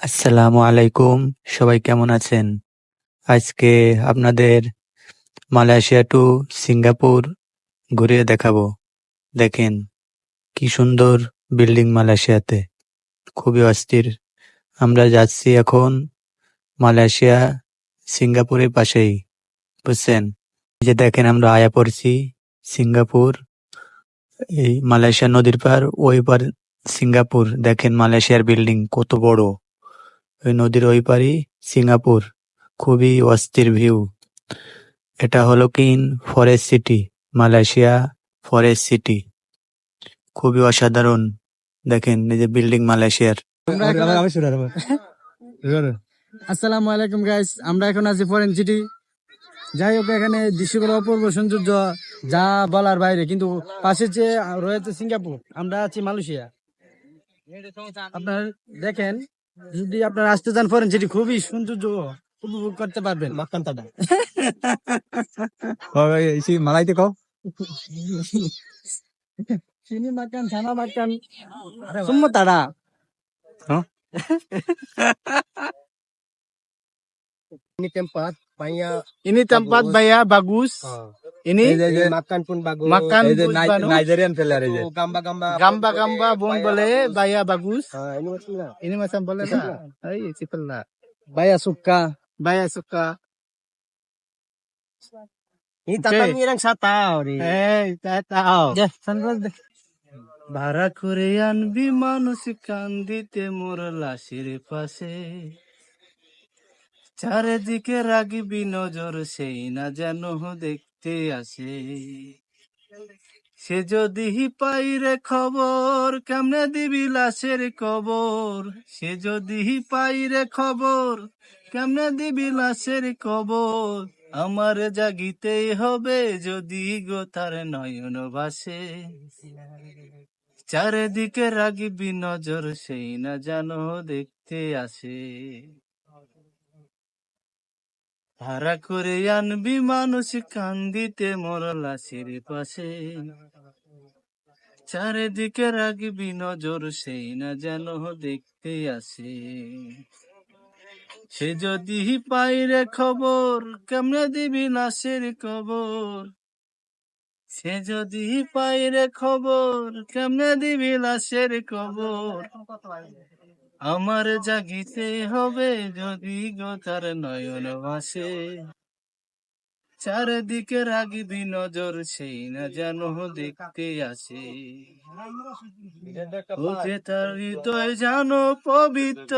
আসসালামু আলাইকুম। সবাই কেমন আছেন? আজকে আপনাদের মালয়েশিয়া টু সিঙ্গাপুর ঘুরিয়ে দেখাবো। দেখেন কি সুন্দর বিল্ডিং মালয়েশিয়াতে, খুবই অস্থির। আমরা যাচ্ছি এখন মালয়েশিয়া সিঙ্গাপুরের পাশেই, বুঝছেন? এই যে দেখেন আমরা আয়া পড়ছি সিঙ্গাপুর, এই মালয়েশিয়া নদীর পার, ওই পার সিঙ্গাপুর। দেখেন মালয়েশিয়ার বিল্ডিং কত বড়, ওই নদীর ওই পারই সিঙ্গাপুর। খুবই অস্থির ভিউ। এটা হলো কিন forest city, Malaysia forest city. খুবই অসাধারণ। দেখেন এই যে বিল্ডিং মালয়েশিয়ার। আসসালামু আলাইকুম গাইস, আমরা এখন আছি ফরেন সিটি। যাই হোক, এখানে দৃশ্যগুলো অপূর্ব সৌন্দর্য, যা বলার বাইরে। কিন্তু পাশে যে রয়েছে সিঙ্গাপুর, আমরা আছি মালয়েশিয়া। আপনার দেখেন, যদি আপনারা আসতে চান ফরেন সিটি, খুবই সৌন্দর্য উপভোগ করতে পারবেন। মালাইতে কও চিনি মাকান, ছানা মাকান, semua তারা। Ini tempat banyak Ini tempat banyak bagus. Ini makan pun bagus. makan এই যে pun bagus. নাইজেরিয়ান প্লেয়ার এই যে Oh, gambar-gambar. Gambar-gambar bom boleh, bayar bagus. Ini maksudnya. Ini macam boleh tak? Ay, simple lah. Banyak suka. Bayar suka. Ini Okay. tatami orang saya tahu nih. Saya tahu. Ya, sunglass deh. ভাড়া করে আনবি মানুষ কান্দিতে মোর লাশের পাশে, চারিদিকে রাখবি নজর, সেই না যেন দেখতে আসে। সে যদি পাই রে খবর, কেমনে দিবি লাশের কবর। সে যদি পাই রে খবর, কেমনে দিবি লাশের কবর। আমার জাগিতেই হবে যদি গো তার নয়ন ভাসে। চারিদিকে রাখবি নজর, সেই না জানো দেখতে আসে। ভাড়া করে আনবি মানুষ কান্দিতে মোর লাশের পাশে, চারিদিকে রাখবি নজর, সেই না যেন দেখতে আসে। সে যদি পাই রে খবর, কেমনে দিবি লাশের কবর। সে যদি পাই রে খবর, কেমনে দিবি লাশের কবর। আমার জাগিতে হবে যদি গো তার নয়ন ভাসে। চারিদিকে রাখবি নজর, সেই না যেন দেখতে আসে। ওতে তার হৃদয় জানো পবিত্র।